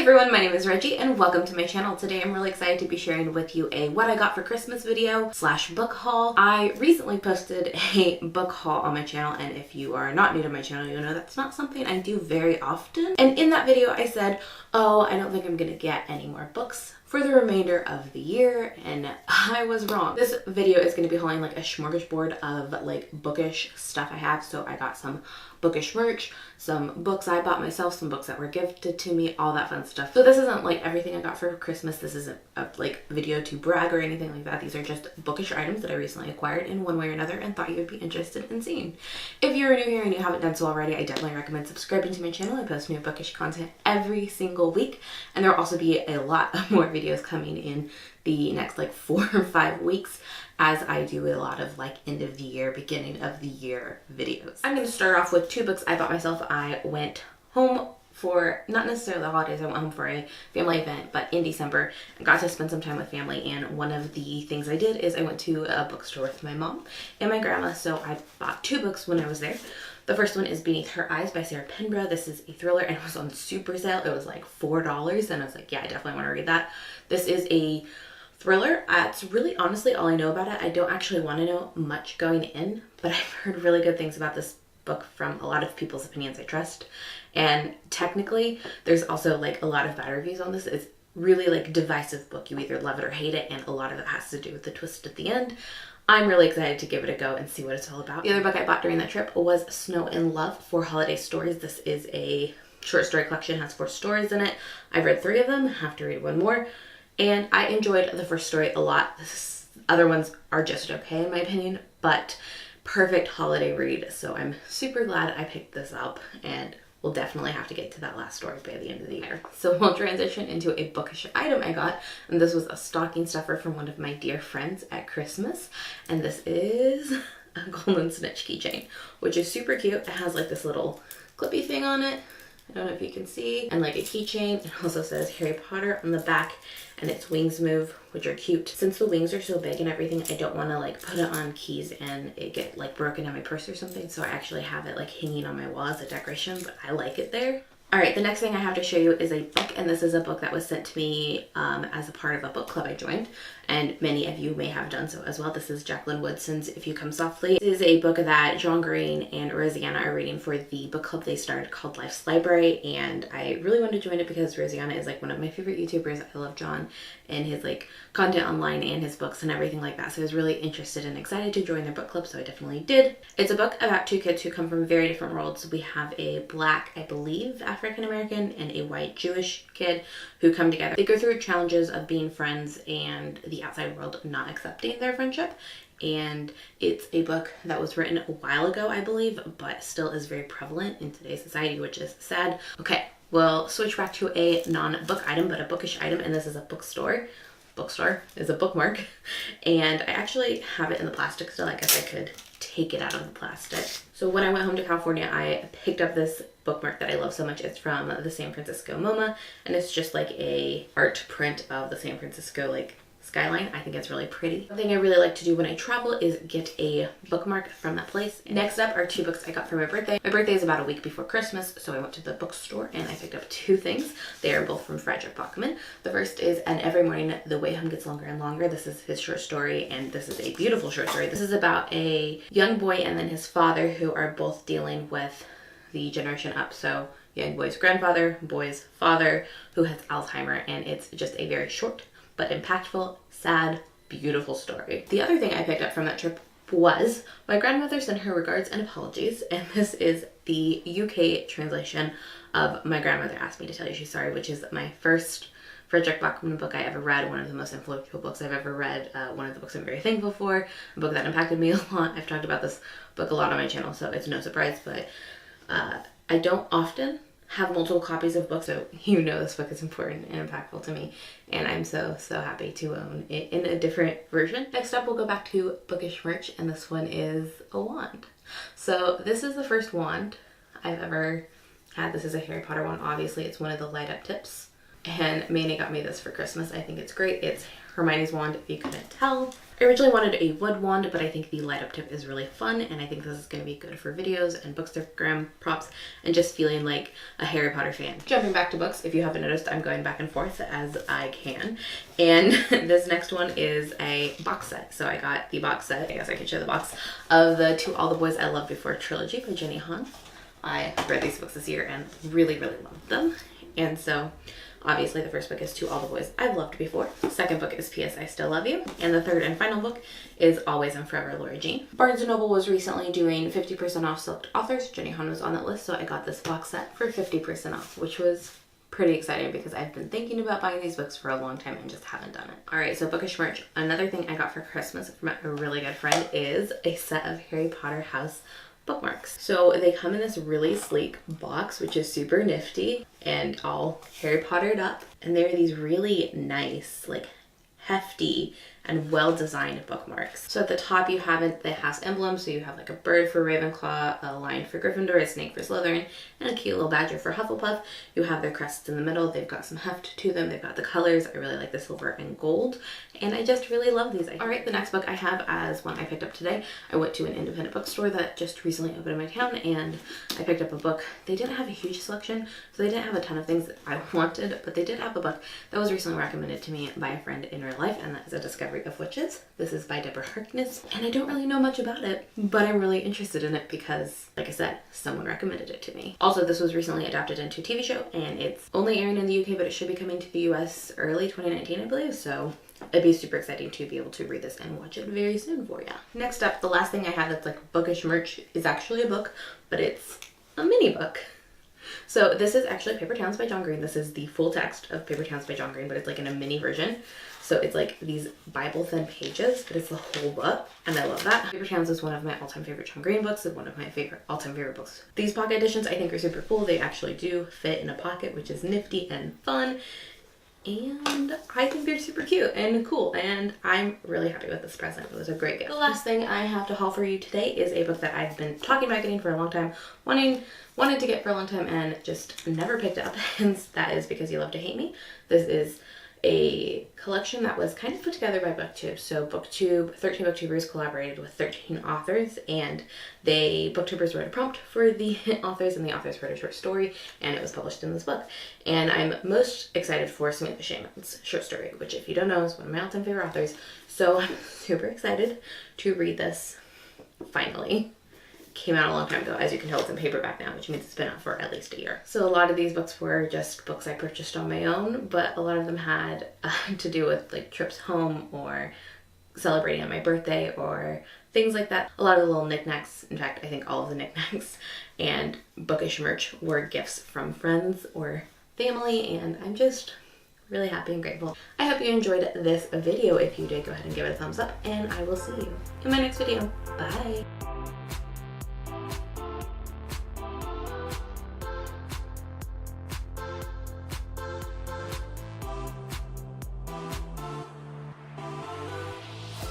everyone, my name is Reggie and welcome to my channel. Today I'm really excited to be sharing with you a what I got for Christmas video / book haul. I recently posted a book haul on my channel, and if you are not new to my channel, you'll know that's not something I do very often. And in that video I said, oh, I don't think I'm gonna get any more books for the remainder of the year, and I was wrong. This video is going to be hauling like a smorgasbord of like bookish stuff I have. So I got some bookish merch, some books I bought myself, some books that were gifted to me, all that fun stuff. So this isn't like everything I got for Christmas. This isn't a like video to brag or anything like that. These are just bookish items that I recently acquired in one way or another and thought you would be interested in seeing. If you're new here and you haven't done so already, I definitely recommend subscribing to my channel. I post new bookish content every single week, and there will also be a lot more videos coming in the next like 4 or 5 weeks as I do a lot of like end of the year, beginning of the year videos. I'm going to start off with 2 books I bought myself. I went home for, not necessarily the holidays, I went home for a family event, but in December I got to spend some time with family, and one of the things I did is I went to a bookstore with my mom and my grandma, so I bought 2 books when I was there. The first one is Beneath Her Eyes by Sarah Pinborough. This is a thriller and it was on super sale. It was like $4 and I was like, yeah, I definitely want to read that. This is a thriller. It's really honestly all I know about it. I don't actually want to know much going in, but I've heard really good things about this book from a lot of people's opinions I trust. And technically there's also like a lot of bad reviews on this. It's really like divisive book. You either love it or hate it, and a lot of it has to do with the twist at the end. I'm really excited to give it a go and see what it's all about. The other book I bought during that trip was Snow in Love for Holiday Stories. This is a short story collection, has 4 stories in it. I've read 3 of them, have to read 1 more, and I enjoyed the first story a lot. Other ones are just okay in my opinion, but perfect holiday read, so I'm super glad I picked this up, and we'll definitely have to get to that last story by the end of the year. So we'll transition into a bookish item I got, and this was a stocking stuffer from one of my dear friends at Christmas, and this is a golden snitch keychain, which is super cute. It has like this little clippy thing on it, I don't know if you can see, and like a keychain. It also says Harry Potter on the back, and its wings move, which are cute. Since the wings are so big and everything, I don't want to like put it on keys and it get like broken in my purse or something, so I actually have it like hanging on my wall as a decoration, but I like it there. Alright, the next thing I have to show you is a book, and this is a book that was sent to me as a part of a book club I joined, and many of you may have done so as well. This is Jacqueline Woodson's If You Come Softly. This is a book that John Green and Rosanna are reading for the book club they started called Life's Library, and I really wanted to join it because Rosanna is like one of my favorite YouTubers. I love John and his like content online and his books and everything like that, so I was really interested and excited to join their book club, so I definitely did. It's a book about 2 kids who come from very different worlds. We have a black, I believe, African American and a white Jewish kid who come together. They go through challenges of being friends and the outside world not accepting their friendship, and it's a book that was written a while ago, I believe, but still is very prevalent in today's society, which is sad. Okay, we'll switch back to a non-book item, but a bookish item, and this is a bookstore. Bookstore is a bookmark, and I actually have it in the plastic still. I guess I could take it out of the plastic. So when I went home to California, I picked up this bookmark that I love so much. It's from the San Francisco MoMA, and it's just like a art print of the San Francisco like skyline. I think it's really pretty. One thing I really like to do when I travel is get a bookmark from that place. Next up are 2 books I got for my birthday. My birthday is about a week before Christmas, so I went to the bookstore and I picked up 2 things. They are both from Frederick Bachman. The first is And Every Morning the Way Home Gets Longer and Longer. This is his short story, and this is a beautiful short story. This is about a young boy and then his father who are both dealing with the generation up. So young boy's grandfather, boy's father, who has Alzheimer, and it's just a very short but impactful, sad, beautiful story. The other thing I picked up from that trip was My Grandmother Sent Her Regards and Apologies, and this is the UK translation of My Grandmother Asked Me to Tell You She's Sorry, which is my first Frederick Bachman book I ever read, one of the most influential books I've ever read, one of the books I'm very thankful for, a book that impacted me a lot. I've talked about this book a lot on my channel, so it's no surprise, but I don't often have multiple copies of books, so you know this book is important and impactful to me, and I'm so happy to own it in a different version. Next up, we'll go back to bookish merch, and this one is a wand. So this is the first wand I've ever had. This is a Harry Potter wand. Obviously it's one of the light up tips, and Manny got me this for Christmas. I think it's great. It's Hermione's wand, if you couldn't tell. I originally wanted a wood wand, but I think the light up tip is really fun, and I think this is going to be good for videos and Bookstagram props and just feeling like a Harry Potter fan. Jumping back to books, if you haven't noticed, I'm going back and forth as I can. And this next one is a box set. So I got the box set, I guess I could show the box, of the To All the Boys I Loved Before trilogy by Jenny Han. I read these books this year and really, really loved them. And so obviously the first book is To All the Boys I've Loved Before. The second book is P.S. I Still Love You. And the third and final book is Always and Forever, Laura Jean. Barnes & Noble was recently doing 50% off select authors. Jenny Han was on that list, so I got this box set for 50% off, which was pretty exciting because I've been thinking about buying these books for a long time and just haven't done it. Alright, so Bookish merch. Another thing I got for Christmas from a really good friend is a set of Harry Potter house bookmarks. So they come in this really sleek box, which is super nifty and all Harry Pottered up. And they're these really nice, like hefty and well-designed bookmarks. So at the top you have it, the house emblem. So you have like a bird for Ravenclaw, a lion for Gryffindor, a snake for Slytherin, and a cute little badger for Hufflepuff. You have their crests in the middle. They've got some heft to them. They've got the colors. I really like the silver and gold, and I just really love these. All right, the next book I have as one I picked up today. I went to an independent bookstore that just recently opened in my town, and I picked up a book. They didn't have a huge selection, so they didn't have a ton of things that I wanted, but they did have a book that was recently recommended to me by a friend in real life, and that is A Discovery of Witches. This is by Deborah Harkness, and I don't really know much about it, but I'm really interested in it because, like I said, someone recommended it to me. Also, this was recently adapted into a TV show, and it's only airing in the UK, but it should be coming to the US early 2019, I believe, so it'd be super exciting to be able to read this and watch it very soon for ya. Next up, the last thing I have that's like bookish merch is actually a book, but it's a mini book. So this is actually Paper Towns by John Green. This is the full text of Paper Towns by John Green, but it's like in a mini version. So it's like these Bible thin pages, but it's the whole book, and I love that. Paper Towns is one of my all-time favorite John Green books and one of my all-time favorite books. These pocket editions I think are super cool. They actually do fit in a pocket, which is nifty and fun. And I think they're super cute and cool, and I'm really happy with this present. It was a great gift. The last thing I have to haul for you today is a book that I've been talking about getting for a long time, wanted to get for a long time and just never picked up, and that is Because You Love to Hate Me. This is a collection that was kind of put together by BookTube. So BookTube, 13 BookTubers collaborated with 13 authors, and BookTubers wrote a prompt for the authors, and the authors wrote a short story, and it was published in this book. And I'm most excited for Samantha Shaman's short story, which, if you don't know, is one of my all-time favorite authors. So I'm super excited to read this finally. Came out a long time ago. As you can tell, it's in paperback now, which means it's been out for at least a year. So a lot of these books were just books I purchased on my own, but a lot of them had to do with like trips home or celebrating on my birthday or things like that. A lot of the little knickknacks, in fact, I think all of the knickknacks and bookish merch were gifts from friends or family, and I'm just really happy and grateful. I hope you enjoyed this video. If you did, go ahead and give it a thumbs up, and I will see you in my next video. Bye!